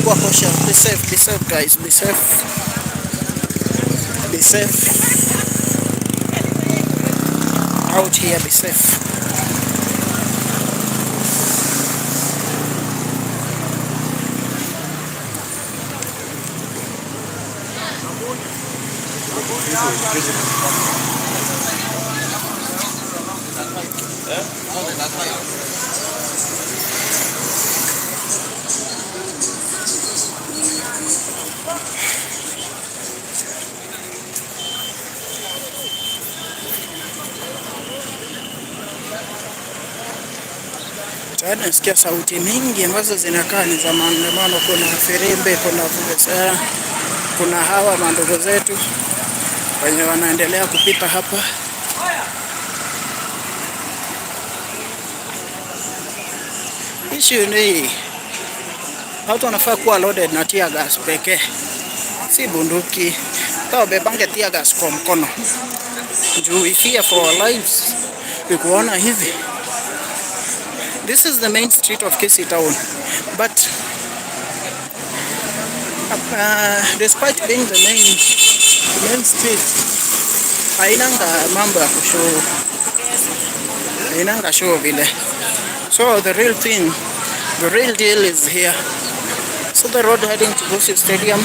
kuwa cautious. Be safe guys, be safe. Be safe. Out here, be safe. Nasikia sauti mingi ambazo zinakaa ni za maandamano. Kuna firimbi, kuna hawa mandugu zetu wenye wanaendelea kupita hapa. Issue ni watu wanafaa kuwa loaded na tear gas pekee, si bunduki. Tao bebange tear gas kwa mkono. Juu we fear for our lives. Ukuona hivi. This is the main street of Kisii town, but despite being the main street, hainanga mambo ya kushow, hainanga show vile. So the real deal is here. So the road heading to Gusii Stadium,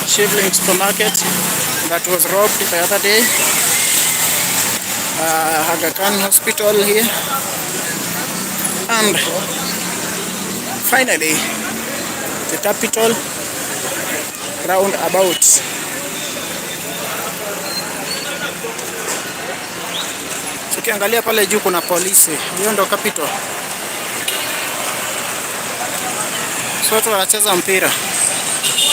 Shivling Supermarket that was robbed the other day, Aga Khan Hospital here. And finally, the capital roundabout. So ukiangalia pale juu kuna polisi, hiyo ndo capital. So watu wanacheza mpira.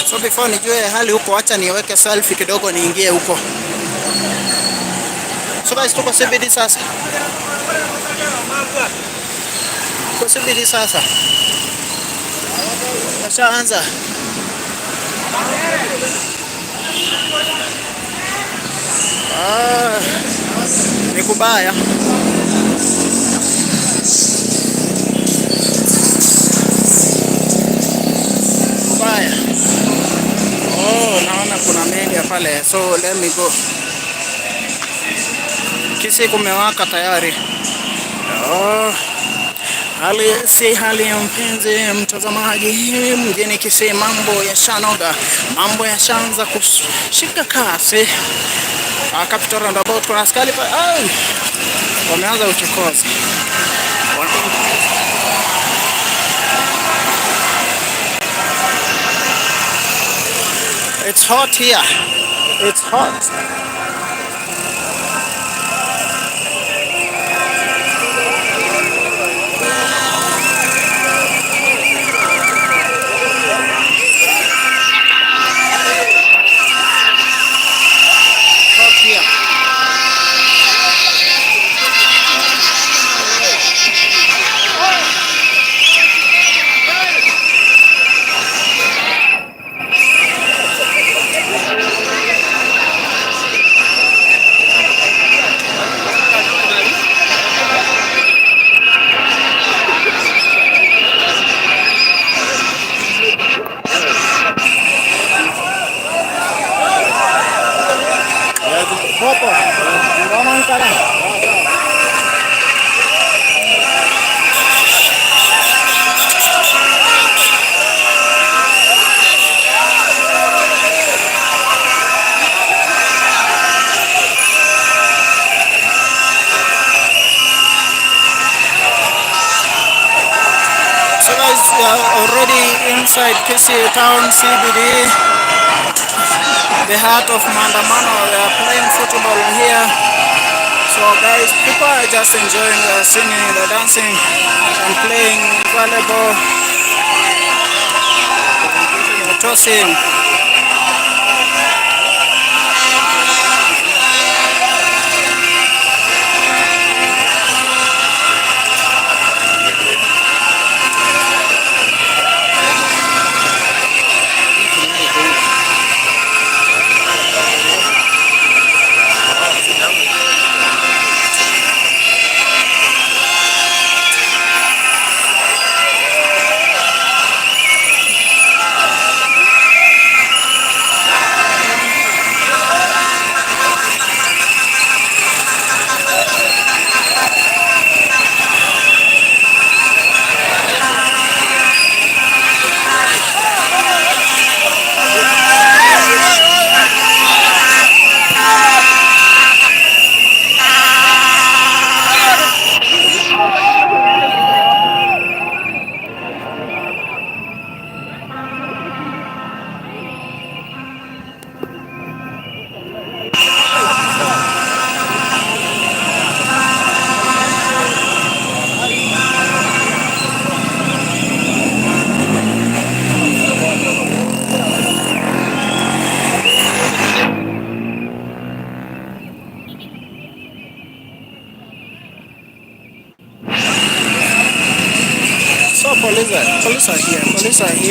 So before nijue hali huko, acha niweke selfie kidogo niingie huko. So guys, tuko CBD sasa. Kusubiri sasa. Nashaanza. Ni kubaya. Kubaya. Naona kuna media pale. So let me go. Kisii kumewaka tayari. Hali ya mpenzi mtazamaji, mjini Kisii mambo ya shanoga, mambo ya shanza kushika kasi. Capital roundabout kuna askari pa, wameanza uchokozi. It's hot here. It's hot. We are already inside Kisii town CBD, the heart of Maandamano. We are playing football here. So guys, people are just enjoying the singing, the dancing, and playing volleyball, tossing.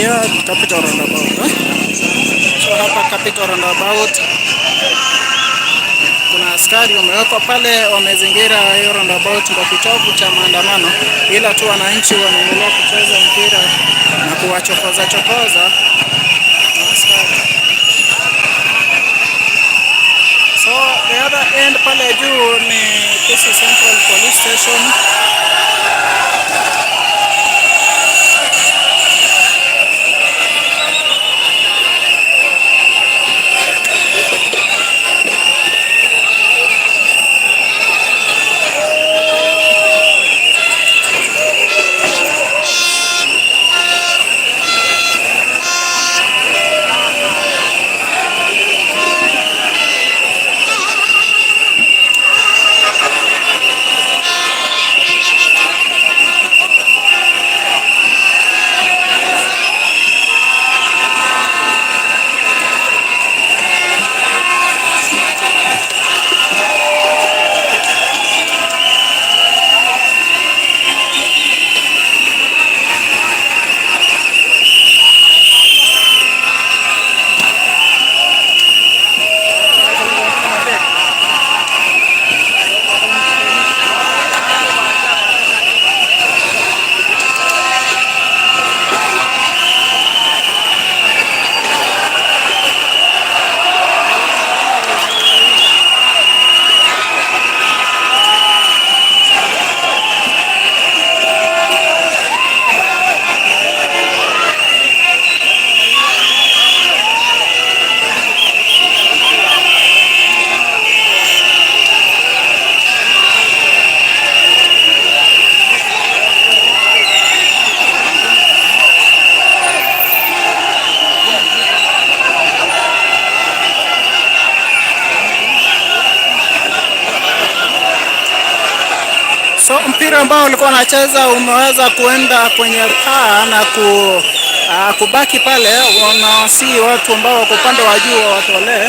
here Capital Roundabout. So hapa Capital Roundabout kuna askari wamewekwa pale, wamezingira hiyo roundabout kwa kitovu cha maandamano, ila tu wananchi wanaendelea kucheza mpira na kuwachokoza chokoza askari. So the other end pale juu ni Kisii Central Police Station. So mpira ambao ulikuwa unacheza umeweza kuenda kwenye paa na kubaki pale. Wanawasihi watu ambao wako upande wa juu watolee.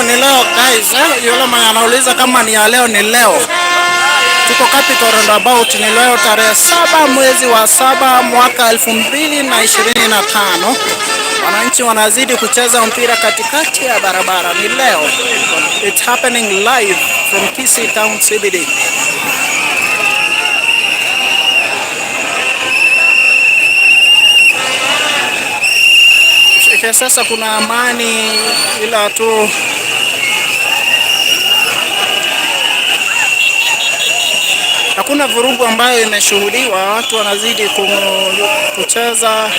Ni leo guys, yule mwenye anauliza kama ni ya leo, ni leo. Tuko Capital Roundabout, ni leo tarehe 7 mwezi wa 7 mwaka 2025. Wananchi wanazidi kucheza mpira katikati ya barabara, ni leo. It's happening live from Kisii Town CBD. Sasa kuna amani, ila tu hakuna vurugu ambayo imeshuhudiwa. Watu wanazidi kucheza.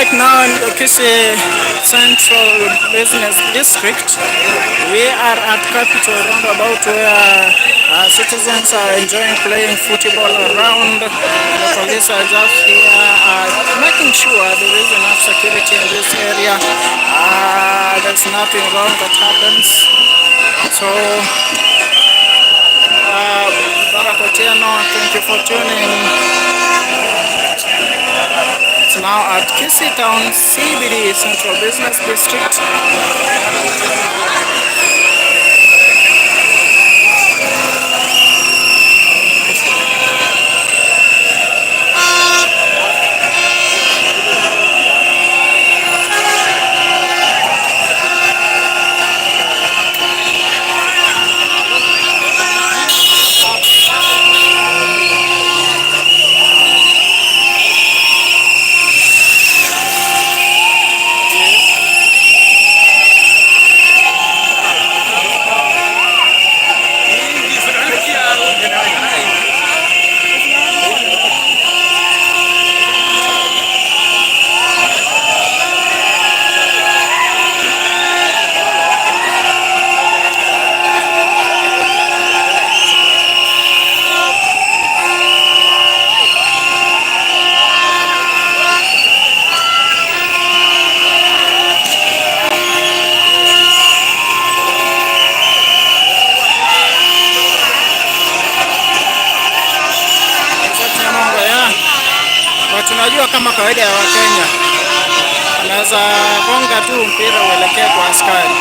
right now in the Kisii Central Business District. We are at Capital Roundabout where citizens are enjoying playing football around. The police are just here making sure there is enough security in this area. There's nothing wrong that happens. So, Barakotiano, thank you for tuning. It's now at Kisii Town CBD Central Business District. Tunajua kama kawaida ya Wakenya, anaweza gonga tu mpira uelekee kwa askari.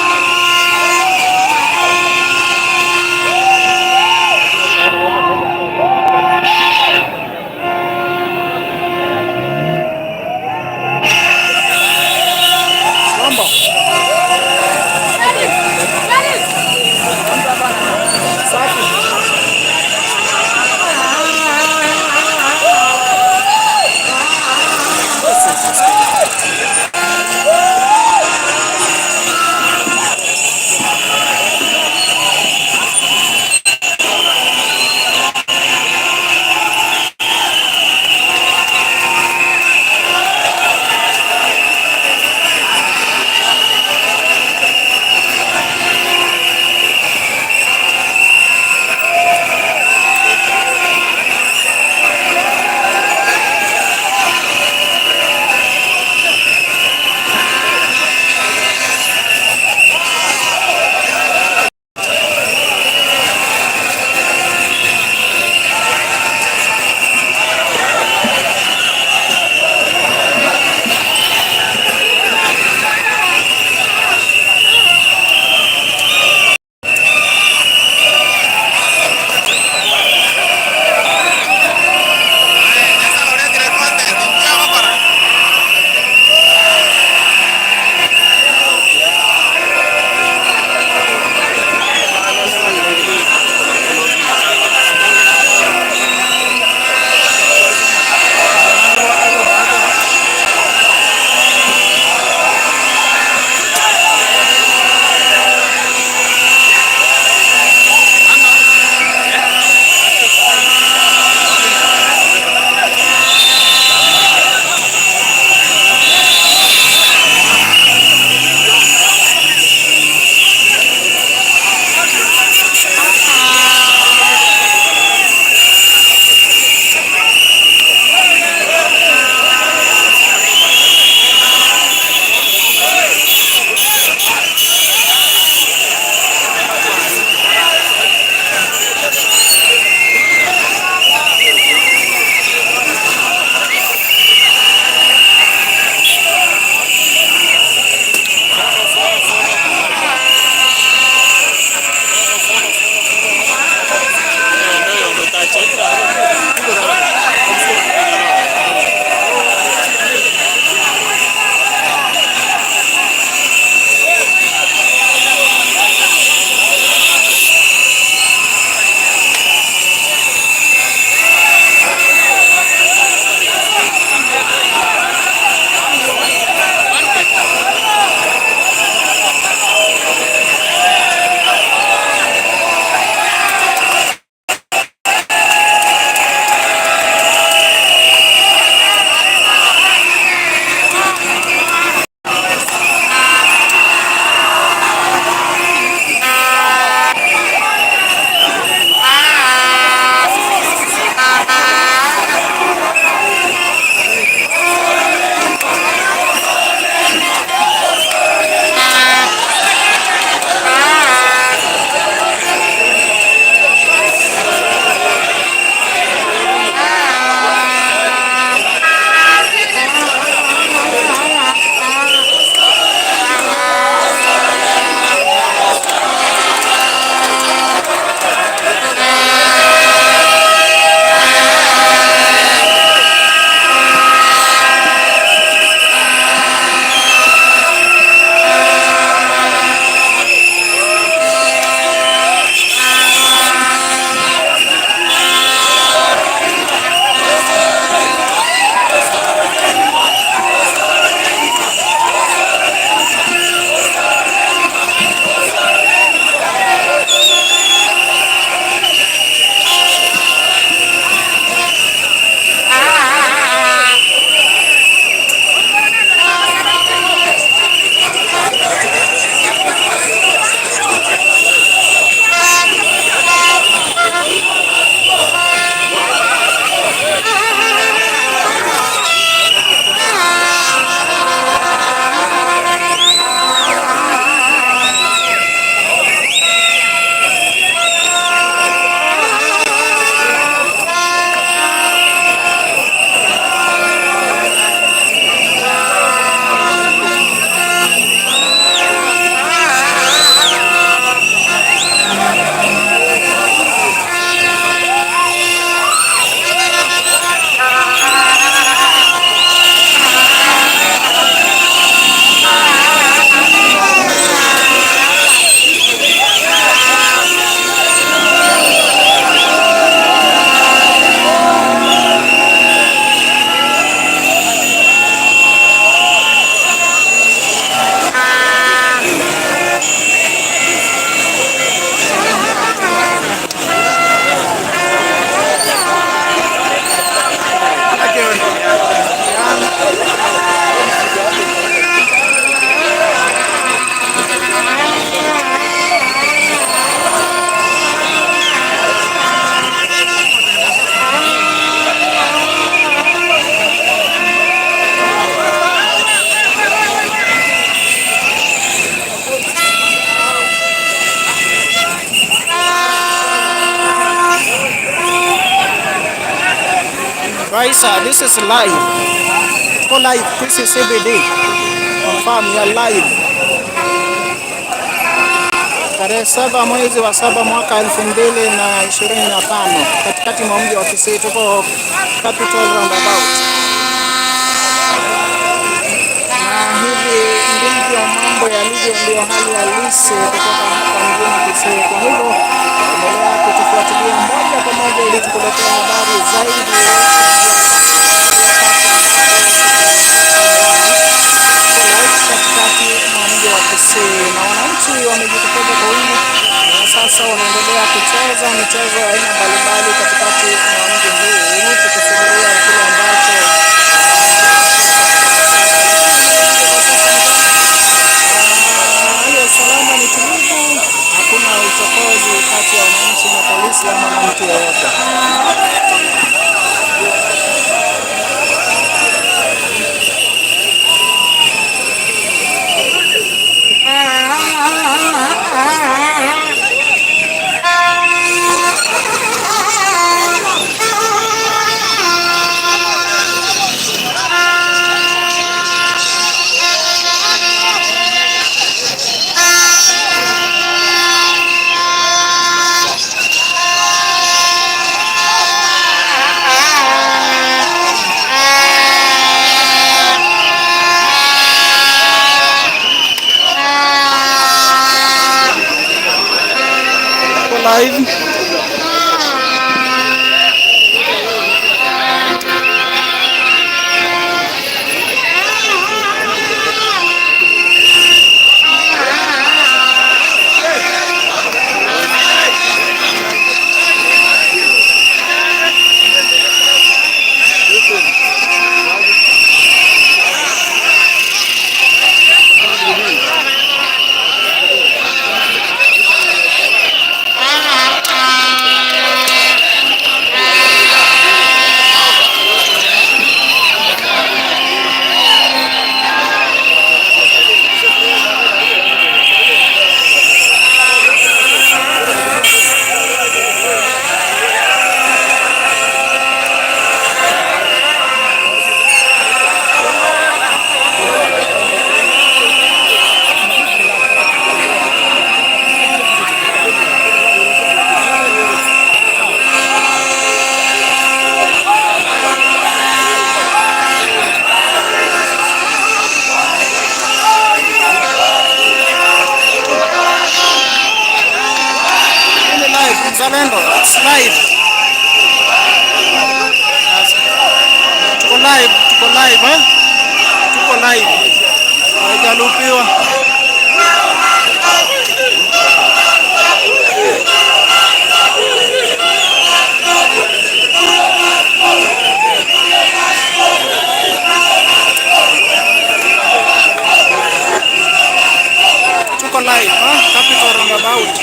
this is live. Tuko live, this is CBD. Confirm ya live. Tarehe 7 mwezi wa 7 mwaka 2025 katikati mwa mji wa Kisii, tuko Capital Roundabout. Na hivi ndivyo mambo yalivyo, ndio hali halisi kutoka hapa mjini Kisii. Kwa hivyo endelea kutufuatilia moja kwa moja ili tukuletea habari zaidi katikati mwa mji wa Kisii. Na wananchi wamejitokeza kwa wingi na sasa wanaendelea kucheza michezo ya aina mbalimbali katikati mwa mji huu, tukisubiria kile ambacho usalama ni tulivu, hakuna uchokozi kati ya wananchi na polisi ama na mtu yeyote. Live. Mzalendo, it's live. Tuko live, eh? Tuko live. Haijalupiwa. Tuko live, Capital Roundabout.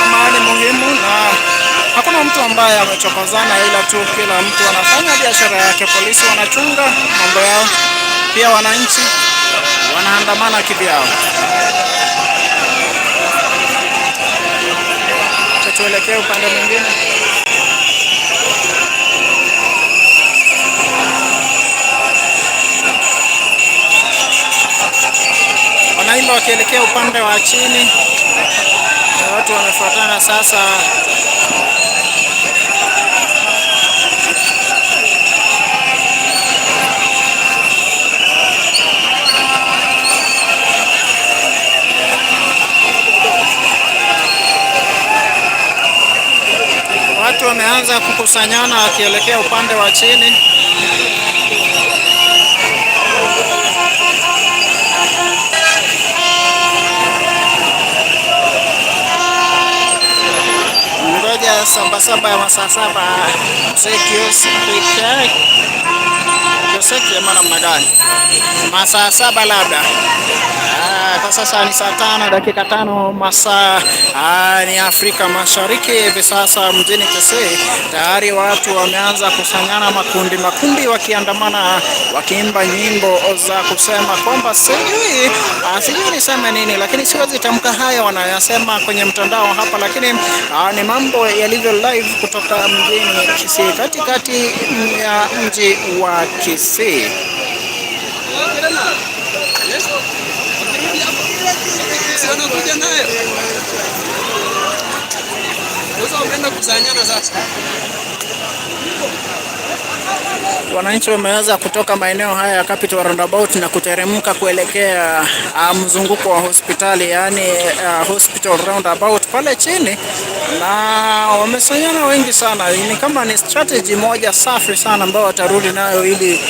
Amani muhimu, na hakuna mtu ambaye amechokozana, ila tu kila mtu anafanya biashara yake. Polisi wanachunga mambo yao, pia wananchi wanaandamana kivyao. Tuelekee upande mwingine. Wanaimba wakielekea upande wa chini. Watu wamefuatana sasa. Watu wameanza kukusanyana wakielekea upande wa chini. Samba ya masaa 7 Mzee Kiosi teseke ama namna gani? Masaa 7 labda. Kwa sasa ni saa 5 dakika 5 masaa ni Afrika Mashariki. Hivi sasa mjini Kisii tayari watu wameanza kusanyana makundi wakiandamana wakiimba nyimbo za kusema kwamba sijui niseme nini, lakini siwezi tamka haya wanayasema kwenye mtandao hapa, lakini ni mambo yalivyo live kutoka mjini Kisii, katikati ya mji wa Kisii. Wananchi wameweza kutoka maeneo haya ya Capital Roundabout na kuteremka kuelekea mzunguko wa hospitali, yani Hospital Roundabout pale chini, na wamesanyana wengi sana. Ni kama ni strategy moja safi sana ambayo watarudi nayo ili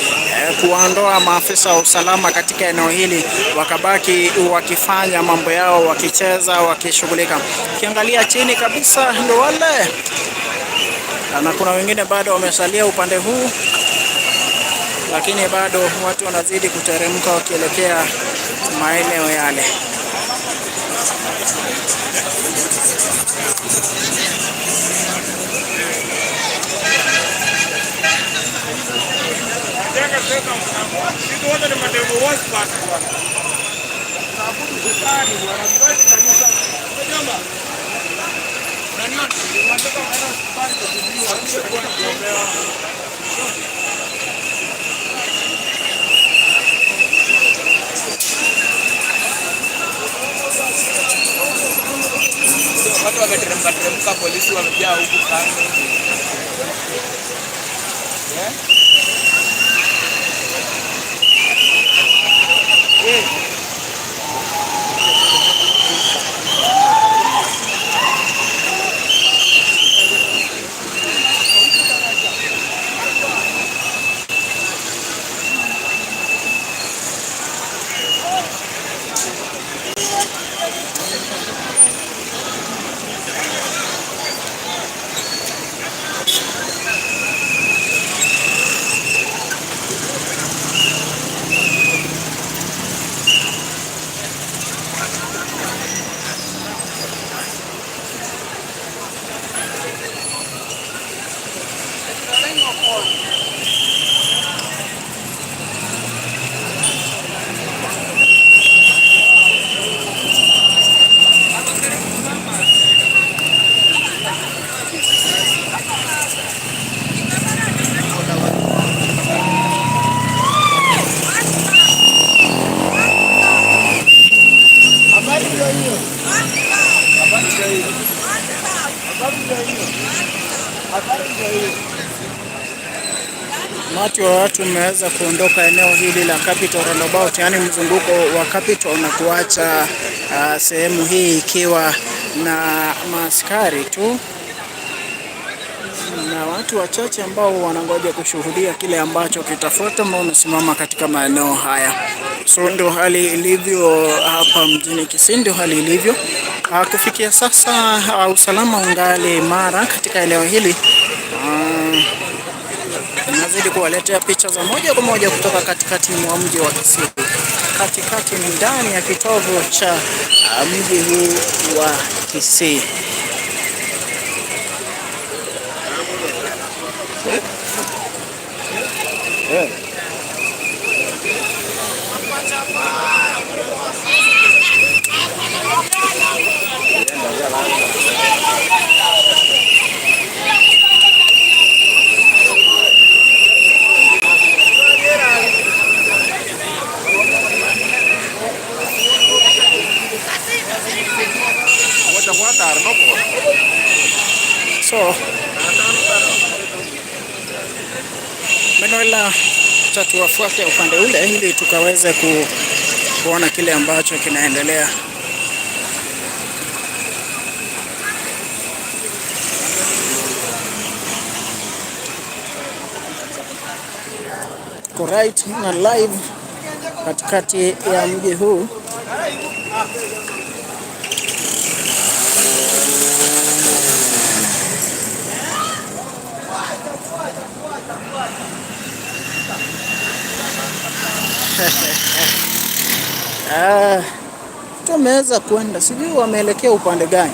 kuondoa maafisa wa usalama katika eneo hili, wakabaki wakifanya mambo yao, wakicheza, wakishughulika. Ukiangalia chini kabisa ndio wale, na kuna wengine bado wamesalia upande huu, lakini bado watu wanazidi kuteremka wakielekea maeneo yale. Watu wameteremka, polisi wamejaa huku kando. Umati wa watu umeweza kuondoka eneo hili la Capital Roundabout, yani mzunguko wa Capital, na kuacha sehemu hii ikiwa na maaskari tu na watu wachache ambao wanangoja kushuhudia kile ambacho kitafuata, ambao wamesimama katika maeneo haya. So ndio hali ilivyo hapa mjini Kisii, ndio hali ilivyo kufikia sasa. Usalama ungali imara katika eneo hili. Nazidi kuwaletea picha za moja kwa moja kutoka katikati mwa mji wa Kisii. Katikati ni ndani ya kitovu cha mji huu wa Kisii. So Manuela, tuwafuate upande ule ili tukaweze kuona kile ambacho kinaendelea. Right na live katikati ya mji huu. Tumeweza kwenda, sijui wameelekea upande gani.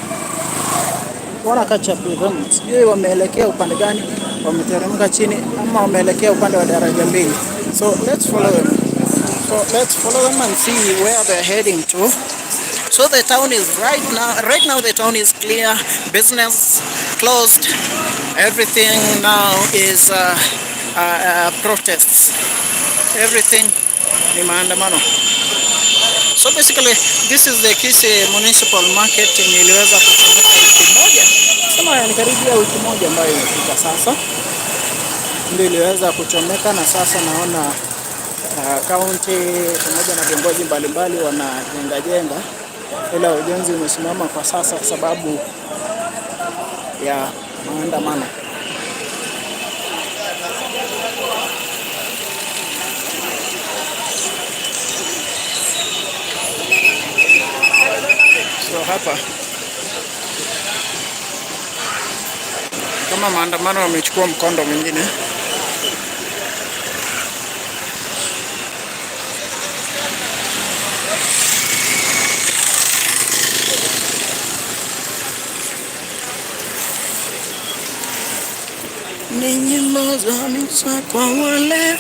Wana catch up with them. Sijui wameelekea upande gani, wameteremka chini ama wameelekea upande wa daraja mbili. So let's follow them. And see where they're heading to. So the town is right now the town is clear, business closed, everything now is protests, everything ni maandamano. So basically this is the Kisii Municipal Market yenye iliweza kuchomeka wiki moja, kama ni karibia wiki moja ambayo imefika sasa, ndio iliweza kuchomeka, na sasa naona county pamoja na viongozi mbalimbali wanajenga, ila ujenzi umesimama kwa sasa kwa sababu ya maandamano. So hapa kama maandamano yamechukua mkondo mwingine. Ninyi mozamisa kwa wale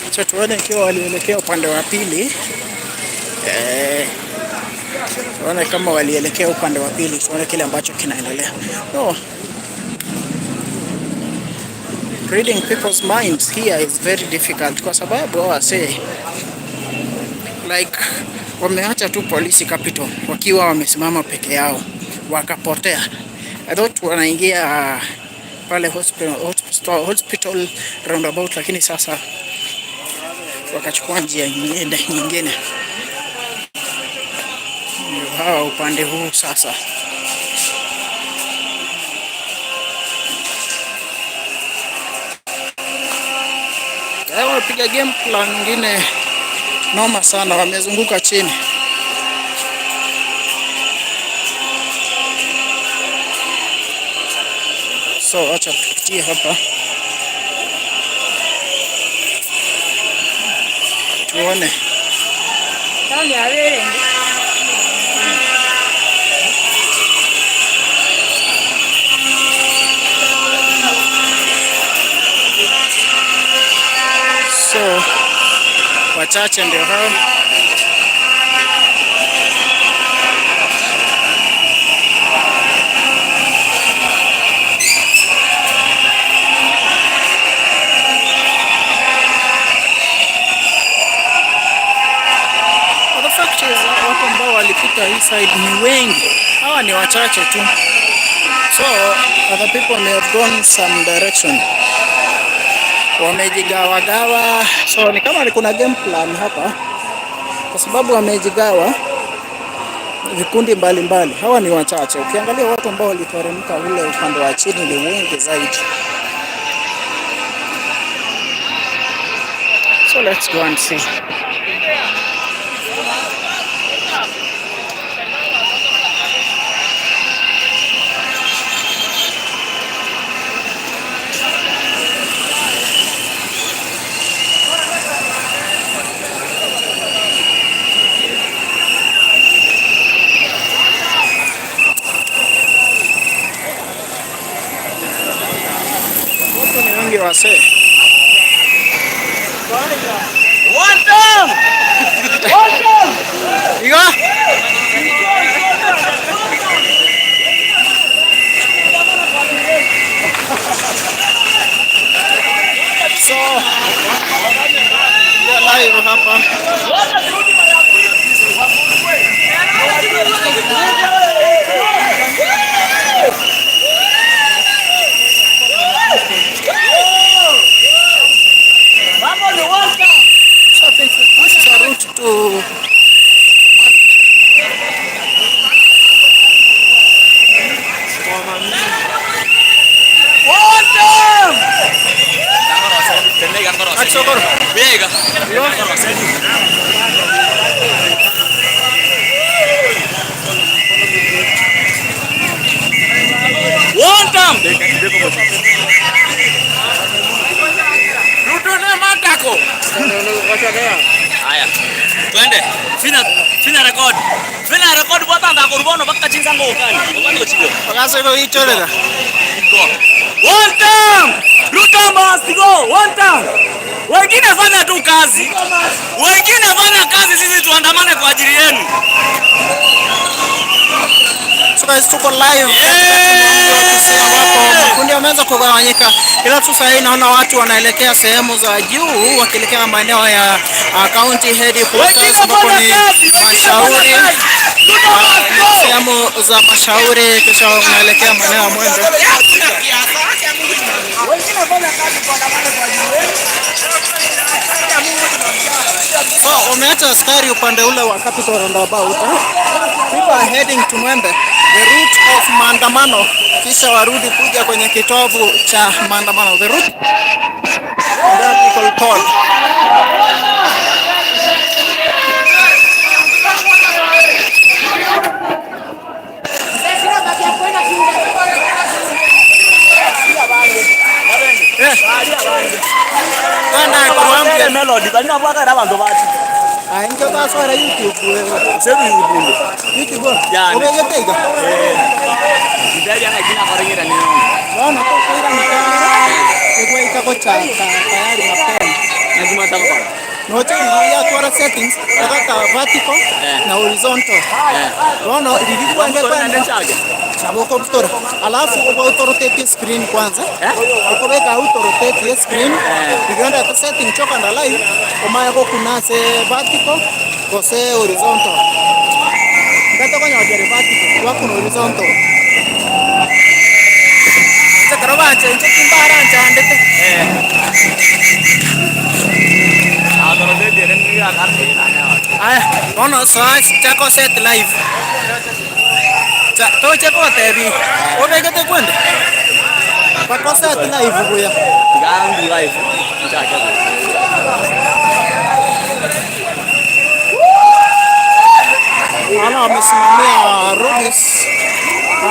acha tuone ikiwa walielekea upande wa pili. Tuone kama walielekea upande wa pili, tuone kile ambacho kinaendelea. No. Reading people's minds here is very difficult kwa sababu wase like wameacha tu polisi capital wakiwa wamesimama peke yao wakapotea. I thought wanaingia pale hospital roundabout, lakini sasa wakachukua njia nyingine. Hawa upande huu sasa. Wamepiga game plan nyingine noma sana, wamezunguka chini. So acha tupitie hapa tuone. So wachache ndio hao. The fact is watu ambao walipita hii side ni wengi, hawa ni wachache tu. So other people may have gone some direction, wamejigawa. So ni kama kuna game plan hapa, kwa sababu wamejigawa vikundi mbalimbali. Hawa ni wachache, ukiangalia watu ambao waliteremka ule upande wa chini ni wengi zaidi. So let's go and see. Wase. One time! You go? So, live hapa. One time. Twende. Fina record. Fina record bota anda kurbono baka chinza ngokani. Ngokani chigo. Pakaso hivyo hichorega. One time. Ruto must go. One time. Wengine fanya tu kazi. Wengine fanya kazi, sisi tuandamane kwa ajili yenu. So guys, tuko live ambapo makundi yameanza kugawanyika, ila tu sasa naona watu wanaelekea sehemu za juu wakielekea maeneo ya county headquarters ambapo ni mashauri, sehemu za mashauri, kisha wanaelekea maeneo ya Mwembe. So umeacha askari upande ule wa Capital roundabout. People are heading to Mwembe, the route of maandamano, kisha warudi kuja kwenye kitovu cha maandamano, the route that people call. Melody bali nabwaka nabantu bathi. Inke baswara YouTube. Sebu YouTube. YouTube. Ubegepega. Ndali anakina korengera ni. Naona kwa kaira ni kwa itako cha tayari mapema. Lazima takora. Note ya kwa settings nataka vertical na horizontal. Naona ilikuwa ndio chaje. Saboko mstora. Alafu uko rotate screen kwanza. Ukoweka auto rotate screen. Ukienda kwa setting choka na live, umaya kwa kuna se vertical kwa se horizontal. Ngata kwa nyajere vertical kwa kuna horizontal. Sasa nje kimbara ndete. Ono chako set live. To chako tebi. Obegete kwende. Pako set live kuya. Gangi live. Ana amesimamia Rubis.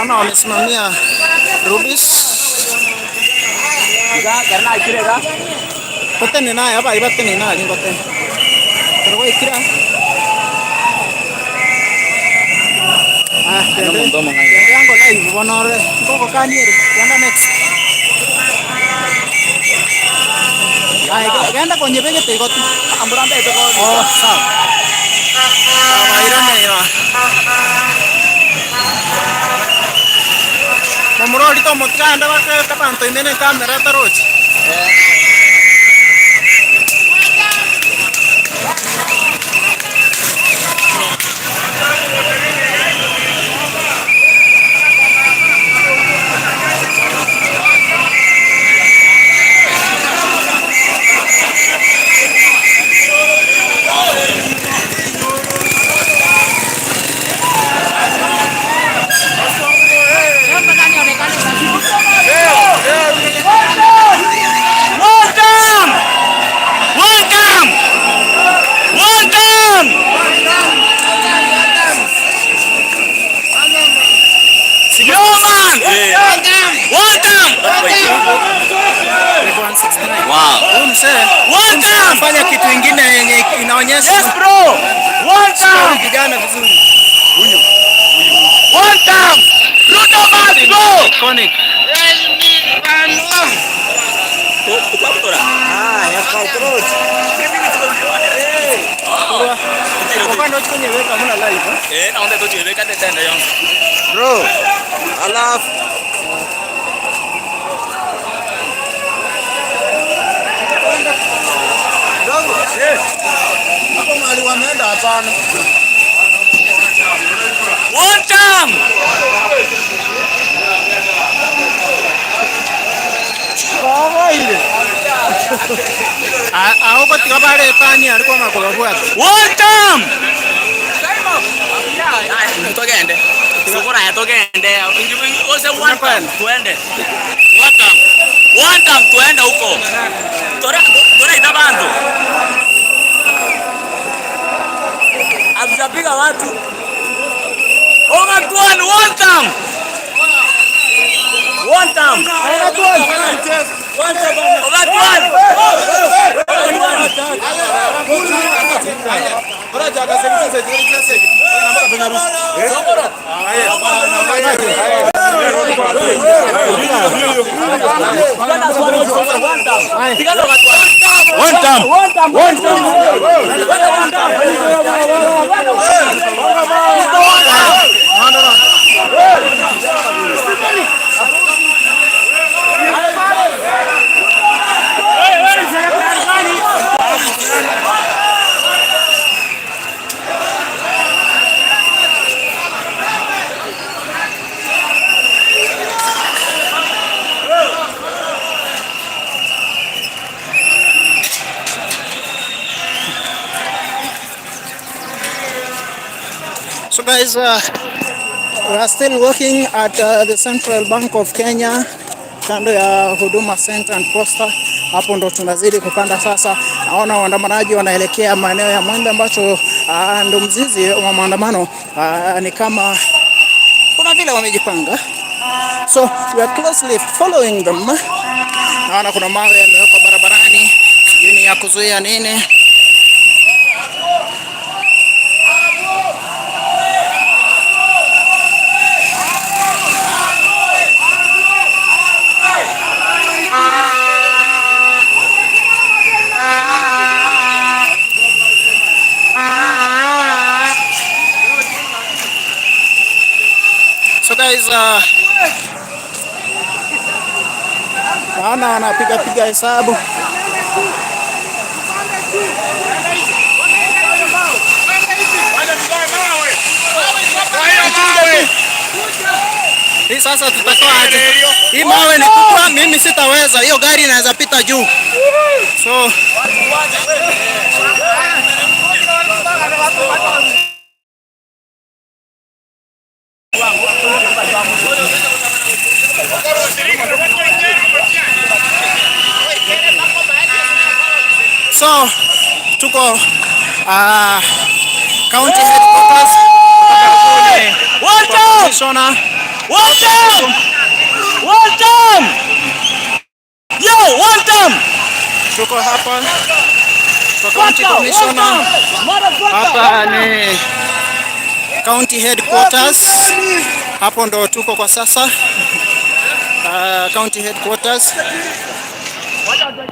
Ana amesimamia Rubis. Karena ikirega. Potene naye hapa ibatene naye ngote. Pero ikira. Yango live bonore. Koko kaniere. Yanda next. Ganda kwenye pegete goti. Amburambe ito. Oh, sawa. Irone yo. Mamuroli to motkanda wa kapanto imene kamera tarochi. Fanya kitu kingine yenye inaonyesha yes bro, one time kijana vizuri huyu one time Ruto must go iconic kupatora ya control kwa ndio kwenye weka mna live naomba tu tuweka tenda yangu bro alafu hapo mahali wameenda hapana. One time. Baba ile. Huko tikabale pani alikuwa makola. One time. Togende. Sokora togende. Ose one time tuende. One time tuende huko. Tora itabandu. Azapiga watu. Over one time. One time. Over one. So guys, we are still working at the Central Bank of Kenya, kando ya Huduma Center and Posta. Hapo ndo tunazidi kupanda sasa. Naona waandamanaji wanaelekea maeneo ya Mwembe, ambacho ndo mzizi wa maandamano. Ni kama kuna vile wamejipanga, so we are closely following them. Naona kuna mawe yamewekwa barabarani, sijui ni ya kuzuia nini. So guys, naona wanapiga hesabu. Hii sasa tutatoa aje? Hii mawe ni kubwa, mimi sitaweza. Hiyo gari inaweza pita juu. So tuko county headquarters. Commissioner. Tuko hapa kwa county commissioner. Hapa ni county headquarters. Hapo ndo tuko kwa sasa. County headquarters.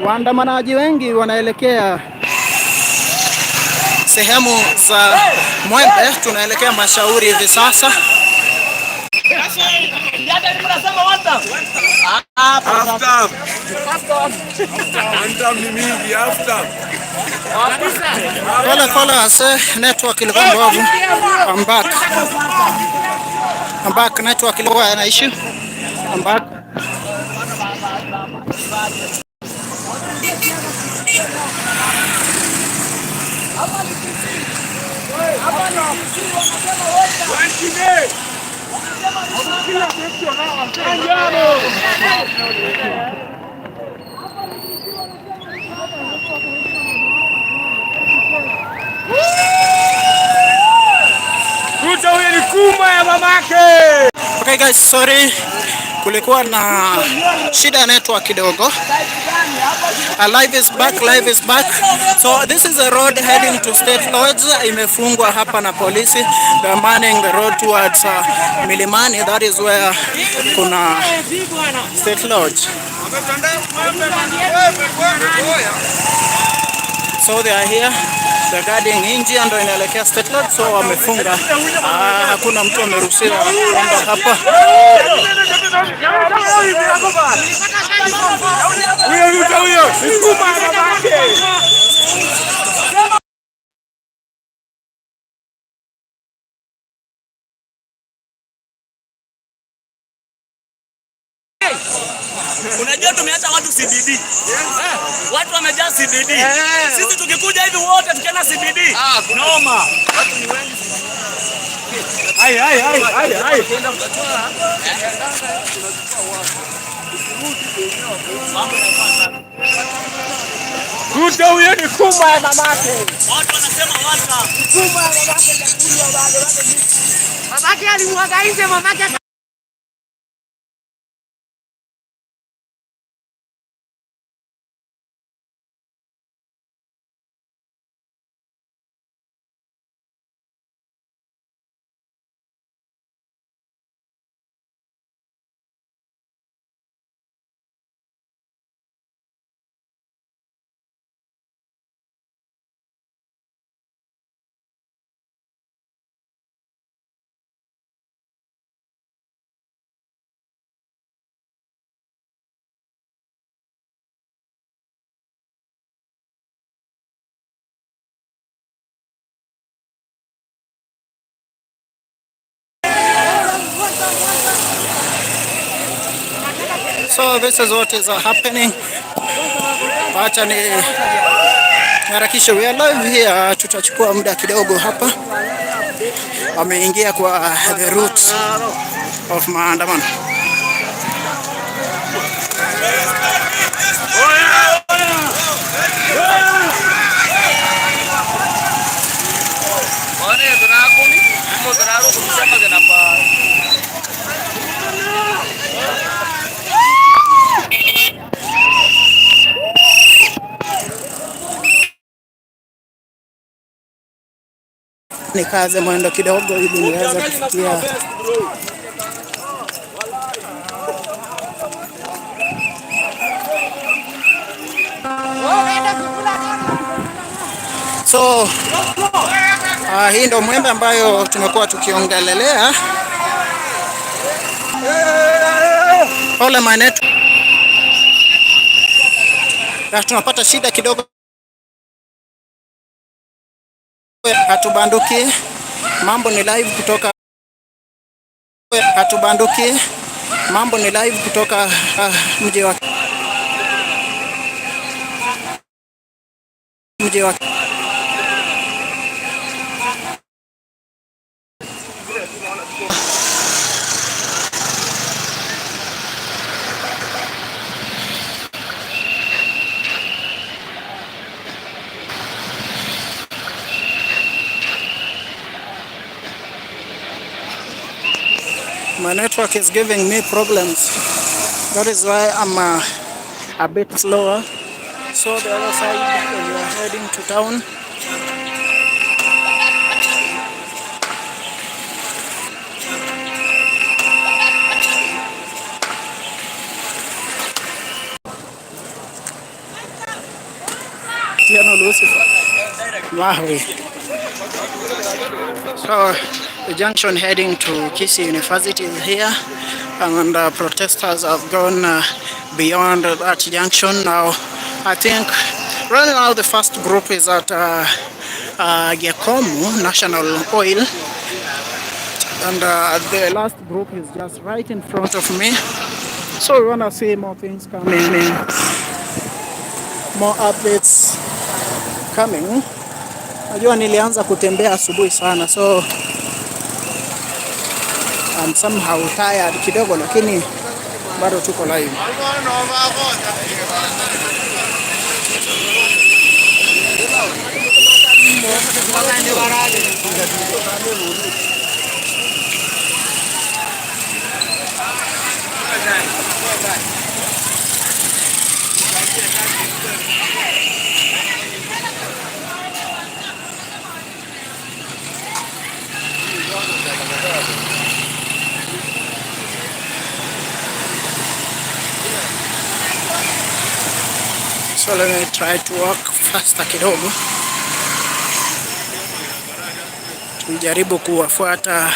Waandamanaji wengi wanaelekea sehemu za Mwembe, tunaelekea Mashauri hivi sasa. Pole ase network ilikuwa mbovu. I'm back. Network ilikuwa ina issue. I'm back. Ruto huyu ni kuma ya mamake. Okay guys, sorry. Kulikuwa na shida ya network kidogo. Live is back. So this is a road heading to State Lodge. Imefungwa hapa na polisi. They are manning the road towards Milimani. That is where kuna State Lodge. So they are here. They're guarding nje ndo inaelekea State Lodge, so wamefunga. Hakuna mtu ameruhusiwa kwenda hapa. Huyo unajua tumeacha watu CBD. Watu wamejaa CBD. Sisi tukikuja hivi wote tukienda CBD. Noma. Watu ni wengi. Hai. Ruto huyo ni kuma ya mamake. Watu wanasema wasa. Kuma ya mamake. Mamake alimwaga nje mamake. So this is what is happening. Acha ni harakisha, we are live here. Tutachukua muda kidogo hapa. Wameingia kwa the roots of maandamano. Nikaze mwendo kidogo ili niweze kufikia so hii ndo mwendo ambayo tumekuwa tukiongelelea. Pole manetu, tunapata shida kidogo, hatubanduki. Mambo ni live kutoka mji wa my network is giving me problems. That is why I'm a bit slower. So the other side, we are heading to town. So the junction heading to Kisii University is here, and protesters have gone beyond that junction. Now I think right now the first group is at Gyakomu National Oil, and the last group is just right in front of me. So we want to see more things coming in, more updates coming. Najua nilianza kutembea asubuhi sana, so I'm somehow tired kidogo, lakini bado tuko live. So let me try to walk faster kidogo, nijaribu kuwafuata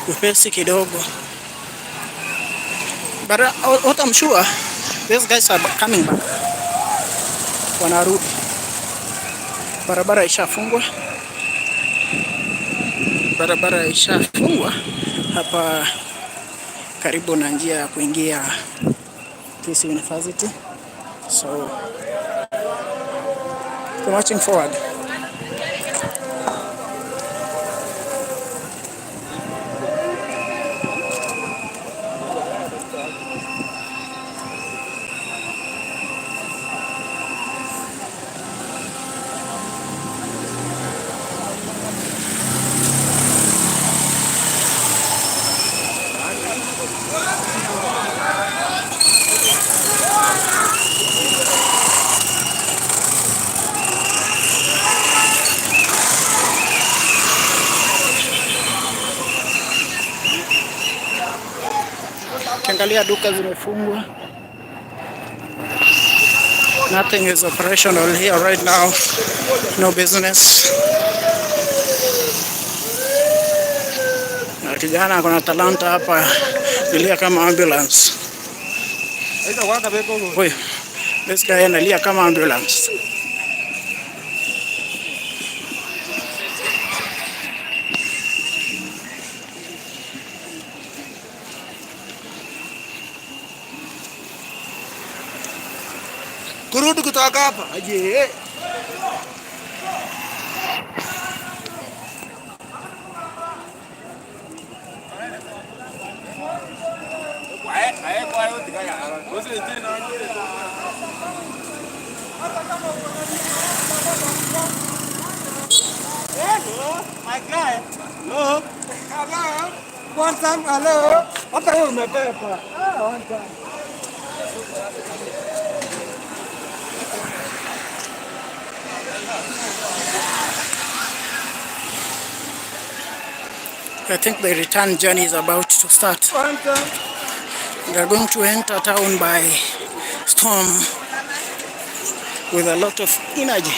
upesi kidogo. But what I'm sure, these guys are coming back. Wanarudi. Barabara ishafungwa. Barabara ishafungwa hapa karibu na njia ya kuingia Kisii University. So we're marching forward. Angalia duka zimefungwa. Nothing is operational here right now. No business. Na kijana kuna talanta hapa, nilia kama ambulance. Wait, this guy analia kama ambulance. kurudi kutoka hapa aje. My guy. Hello. Hello. One time, hello. Hata wewe umepepa. One time. I think the return journey is about to start. They are going to enter town by storm with a lot of energy.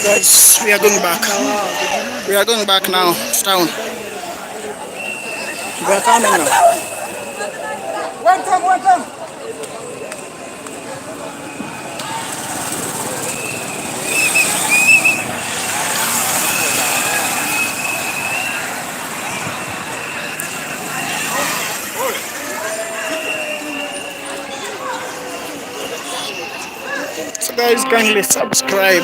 Guys, we are going back. We are going back now to town. We are coming now. One time. So guys, kindly subscribe.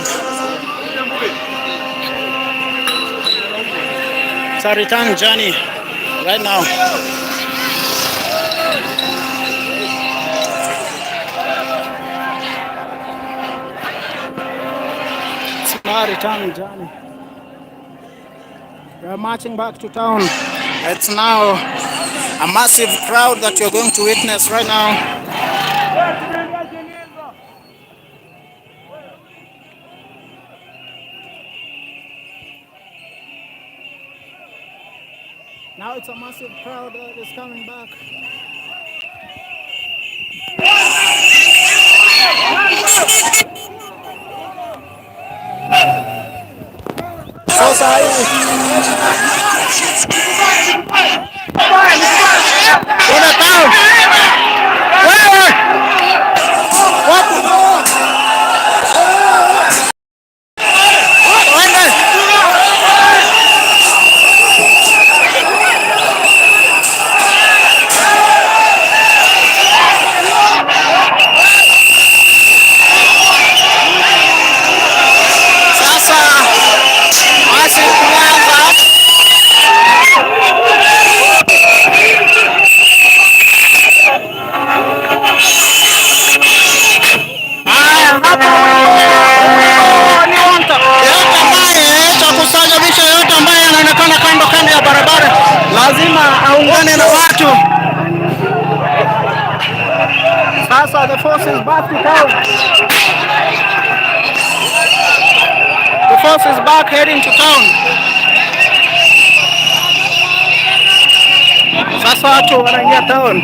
It's a return journey right now. It's our return journey. We are marching back to town. It's now a massive crowd that you're going to witness right now. Now it's a massive crowd that is coming back. Sasa hivi kuna town. Wewe wapo lazima aungane na watu. Sasa the force is back to town. The force is back heading to town. Sasa watu wanaingia town.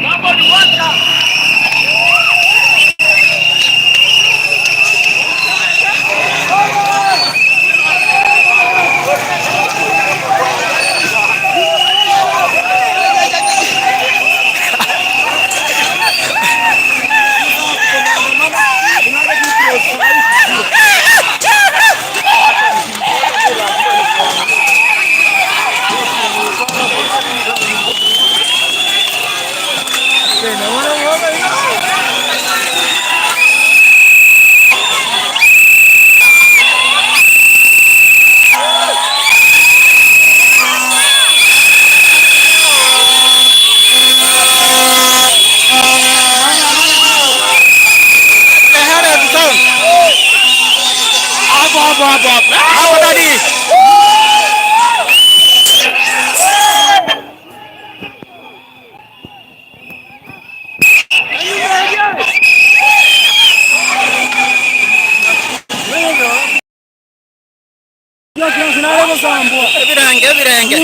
Hawa tadi. Birenge.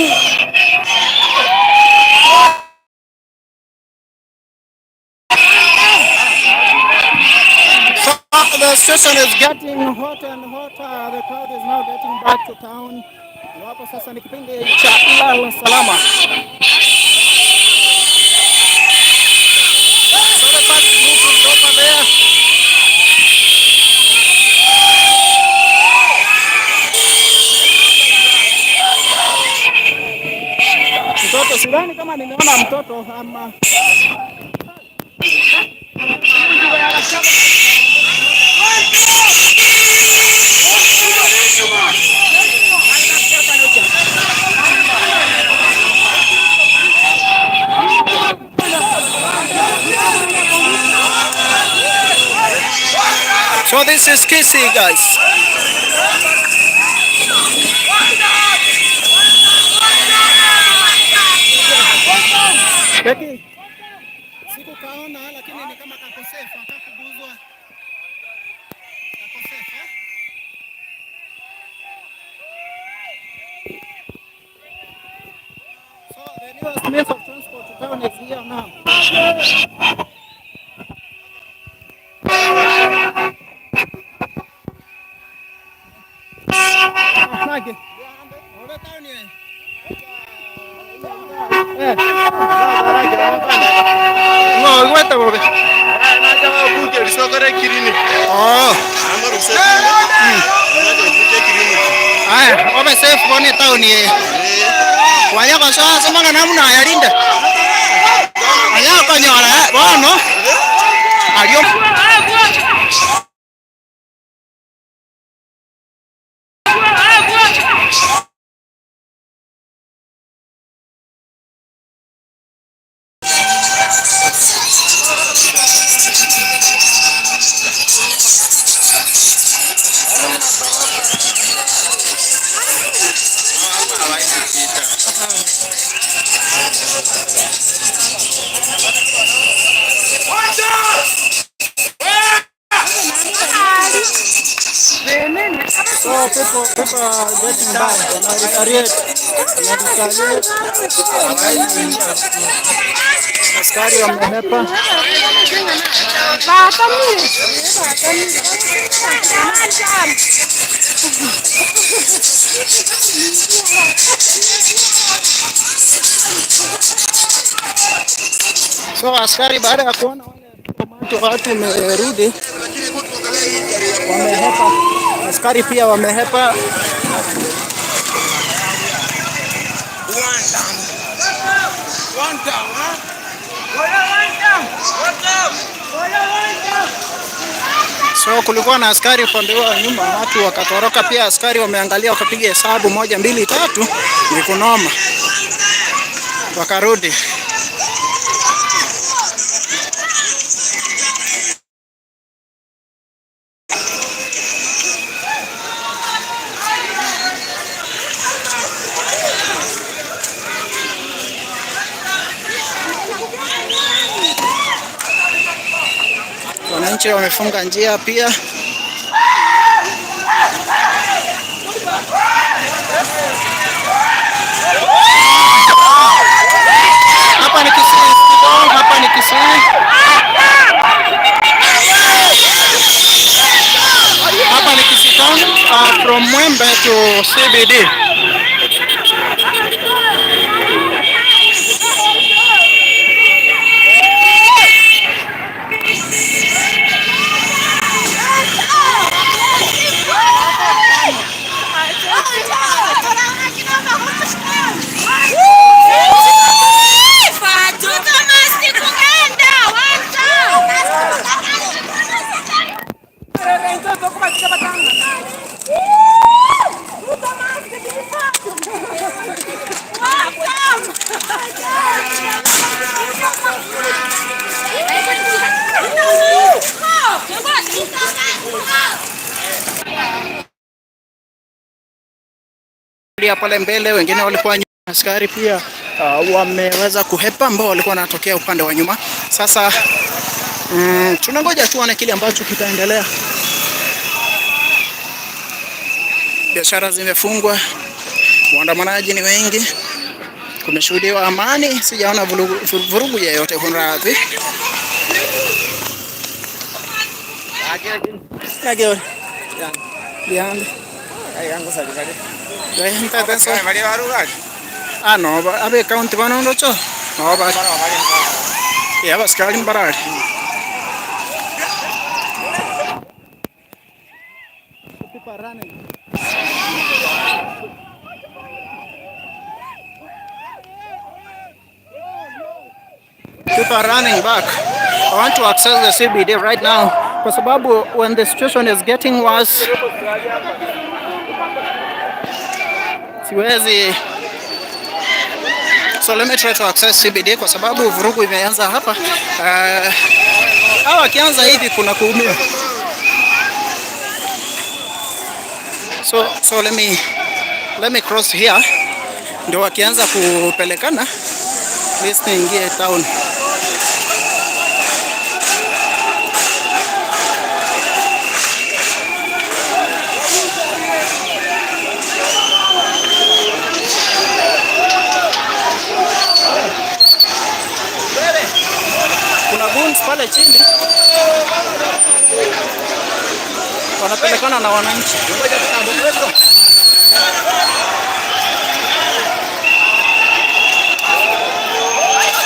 The station is getting hotter and hotter. The crowd is now getting back to town. Wapo sasa ni kipindi cha lala salama. So the bus group is over there. mtoto, sidhani kama nimeona mtoto ama so this is Kisii, guys. Becky, siku kaona lakini ni kama kakosefu, akakuguzwa. Kakosefu, eh? So the newest means of transport to town is here now. Nage. Ora town ye. No, weta bobe. Na jawa buke risokore kirini. Oh. Amaro se. Aya, obe safe bone town ye. Wanya kwa sasa manga namna yalinda. Aya kwa nyora, bono. Adio. So people are getting back. Askari wamehepa. So askari baada ya kuona watu wamerudi wamehepa. Askari pia wamehepa. So kulikuwa na askari upande wa nyuma, watu wakatoroka pia. Askari wameangalia wakapiga hesabu 1 2 3 ni kunoma, wakarudi. Wananchi wamefunga njia pia. Hapa ni Kisii, hapa ni Kisii. Hapa ni Kisii town, from Mwembe to CBD. Pale mbele wengine walikuwa nyuma. Askari pia wameweza kuhepa ambao walikuwa wanatokea upande wa nyuma. Sasa tunangoja tuone kile ambacho kitaendelea. Biashara zimefungwa, waandamanaji ni wengi, kumeshuhudiwa amani, sijaona vurugu yoyote. Kunradhi. Ah no, abe county bano ndocho. No ba. Ya bas kalim barad. are running back. I want to access the CBD right now kwa sababu when the situation is getting worse siwezi. So let me try to access CBD kwa sababu vurugu imeanza hapa. Hawa kianza hivi kuna kuumia. So let me cross here. Ndio wakianza kupelekana. Please niingie town. Kuna goons pale chini wanapelekana na wananchi.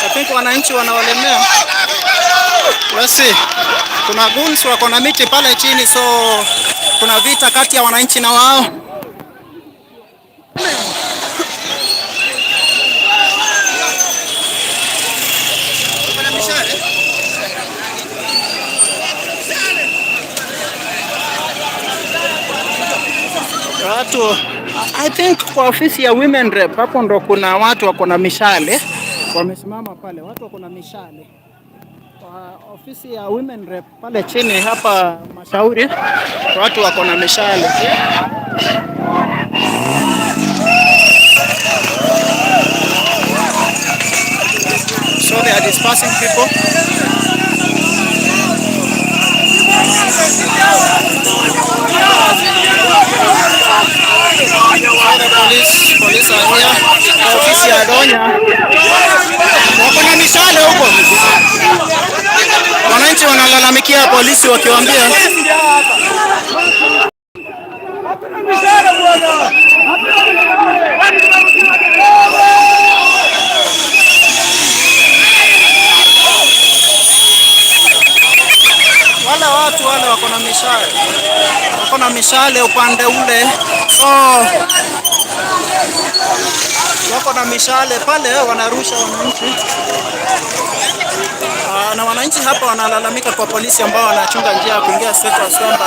I think wananchi wanawalemea. Let's see. Kuna goons wako na miti pale chini, so kuna vita kati ya wananchi na wao. Watu, I think kwa ofisi ya women rep hapo ndo kuna watu wako na mishale wamesimama pale, watu wako na mishale. Kwa ofisi ya women rep pale chini hapa Mashauri watu wako na mishale. So they are dispersing people. Police are here. Ofisi ya Donya wako na mishale huko. Wananchi wanalalamikia polisi wakiwaambia wale watu wale wako na mishale. Wako na mishale upande ule. So wako na mishale pale wanarusha wananchi. Na wananchi hapa wanalalamika kwa polisi ambao wanachunga njia ya kuingia State House kwamba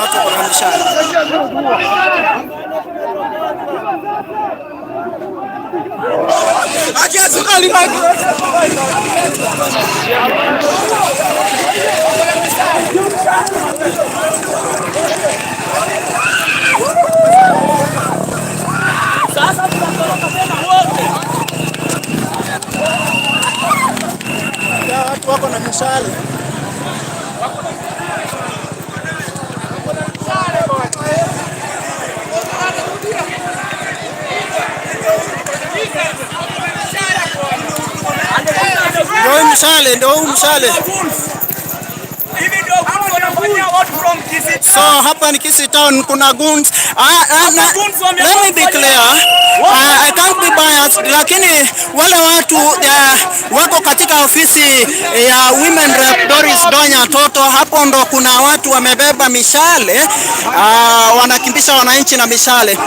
watu wako na mishale. Sasa tunatoroka tena wote. Watu wako na mishale. Ndio mshale, ndio mshale. So hapa ni Kisii Town, kuna goons. Let me be clear. I can't be biased, lakini wale watu wako katika ofisi ya Women Rep Doris Donya Toto. Hapo ndo kuna watu wamebeba mishale, wanakimbisha wananchi na mishale.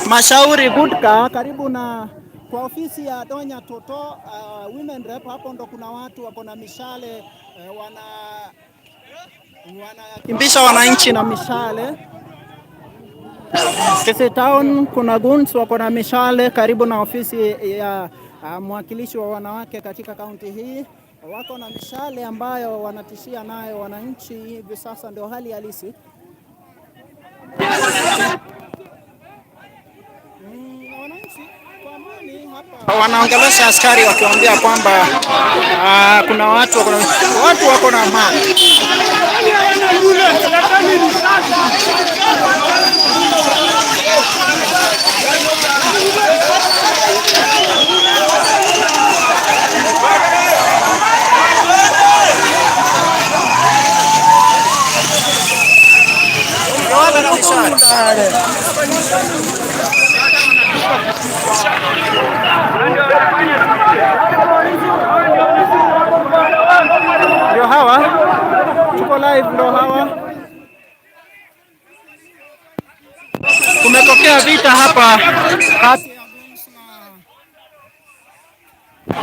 Mashauri Goodka karibu na kwa ofisi ya Donya Toto Women Rep. Hapo ndo kuna watu wako na mishale, wanakimbisha wananchi na mishale. Kisii Town kuna goons wako na mishale karibu na ofisi ya mwakilishi wa wanawake katika kaunti hii. Wako na mishale ambayo wanatishia nayo wananchi. Hivi sasa ndio hali halisi. Wananchi kwa amani hapa wanaongelesha askari wakiwaambia kwamba kuna watu wako na amani. Ndio hawa tuko live, ndio hawa. Kumetokea vita hapa kati ya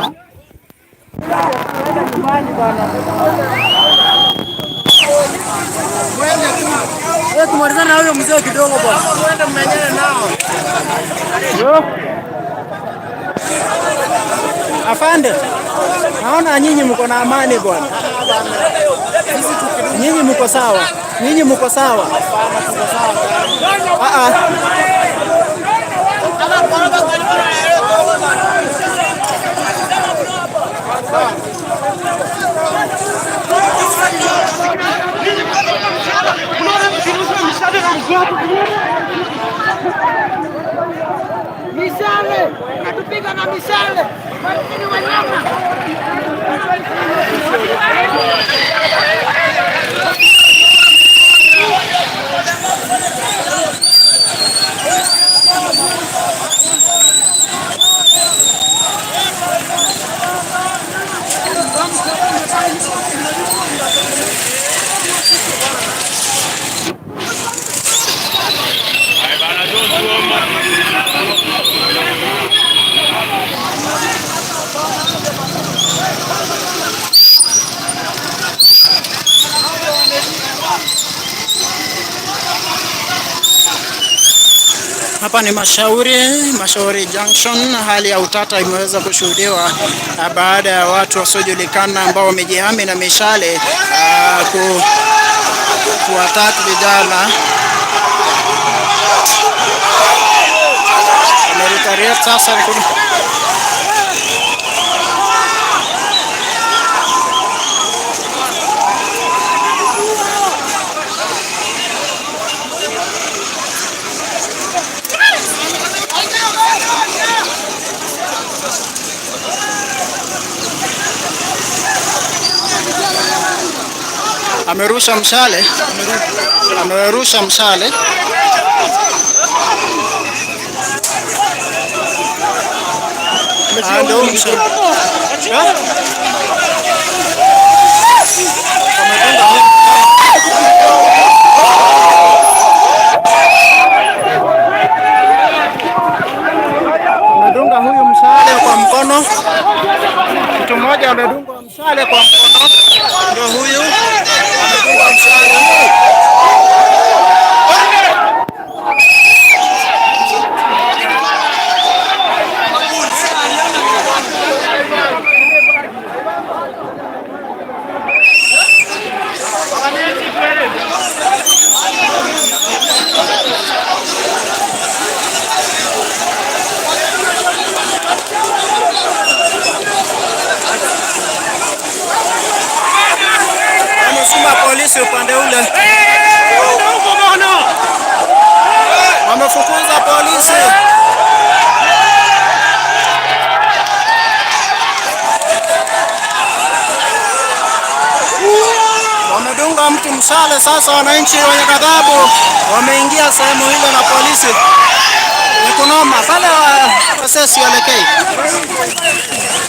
Tumalizane na huyo mzee kidogo bwana. Twende mmenyane nao. Afande. Naona nyinyi mko na amani bwana. Nyinyi mko sawa. Nyinyi mko sawa. Mishale, natupiga na mishale. Ni wanyama. Hapa ni Mashauri Junction. Hali ya utata imeweza kushuhudiwa baada ya watu wasiojulikana ambao wamejihami na mishale kuattack vijana. Sasa amerusha mshale. Amedunga huyu mshale kwa mkono. Mtu mmoja amedunga mshale kwa mkono. Ndio huyu amedunga mshale. Polisi upande ule wamefukuza polisi. Wamedunga mtu mshale. Sasa wananchi wenye ghadhabu wameingia sehemu hilo na polisi. Ni kunoma pale wasesi waelekei.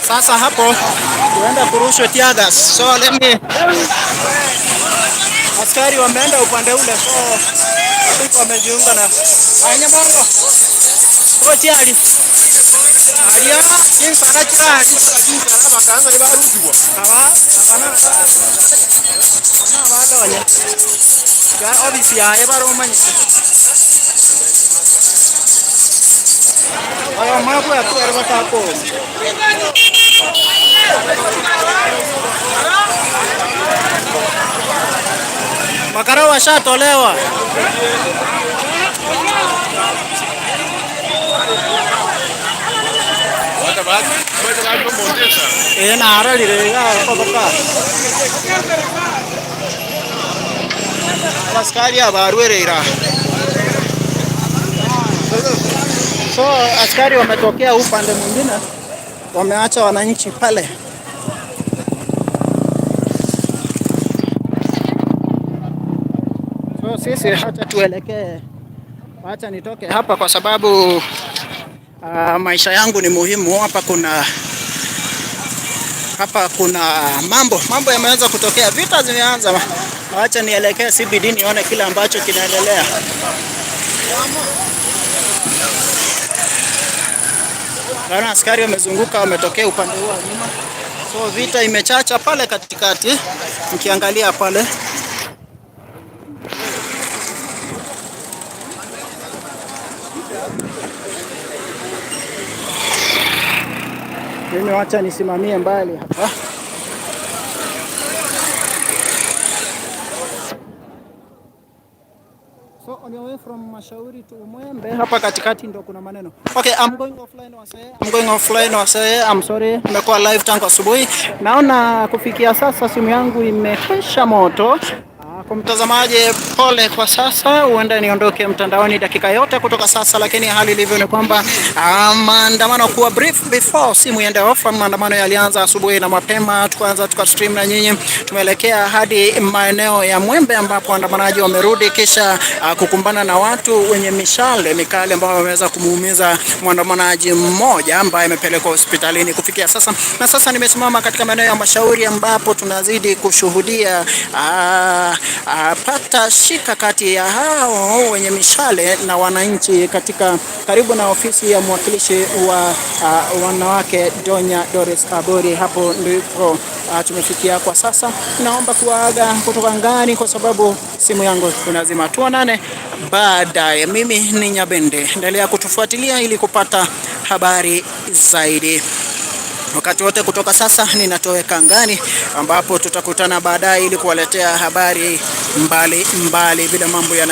Sasa hapo tuenda kurushwa tear gas. So let me askari wameenda upande ule, so wamejiunga na Nyamongo. So tiari alia jinsi anachirali abaganga ibarudwa abadonye ya obisi ya ebaromanye ayo mabu ya tuere batako makara washatolewa. Askari abarwerera. So askari wametokea upande mwingine, wameacha wananchi pale. So sisi hata tuelekee, acha nitoke hapa kwa sababu maisha yangu ni muhimu. Hapa kuna mambo yameanza kutokea, vita zimeanza. Acha nielekee CBD nione kile ambacho kinaendelea. Naona askari wamezunguka, wametokea upande huu wa nyuma. So vita imechacha pale katikati, mkiangalia pale. Mimi wacha nisimamie mbali hapa. So on your way from Mashauri to Mwembe, hapa katikati ndo kuna maneno. Okay, I'm going offline wasee. I'm sorry. Nimekuwa live tangu asubuhi. Naona kufikia sasa simu yangu imekesha moto. Kwa mtazamaji, pole kwa sasa, huenda niondoke mtandaoni dakika yote kutoka sasa, lakini hali ilivyo ni kwamba maandamano kuwa brief before simu iende off. Maandamano yalianza asubuhi na mapema, tukaanza tukastream na nyinyi, tumeelekea hadi maeneo ya Mwembe ambapo waandamanaji wamerudi kisha kukumbana na watu wenye mishale mikali ambao wameweza kumuumiza mwandamanaji mmoja ambaye amepelekwa hospitalini kufikia sasa. Na sasa nimesimama katika maeneo ya Mashauri ambapo tunazidi kushuhudia pata shika kati ya hao wenye mishale na wananchi katika karibu na ofisi ya mwakilishi wa wanawake Donya Doris Kaburi. Hapo ndipo tumefikia kwa sasa. Naomba kuaga kutoka ngani kwa sababu simu yangu tunazima. Tuonane baadaye. Mimi ni Nyabende, endelea kutufuatilia ili kupata habari zaidi. Wakati wote kutoka sasa ninatoweka ngani ambapo tutakutana baadaye ili kuwaletea habari mbali vile mambo yana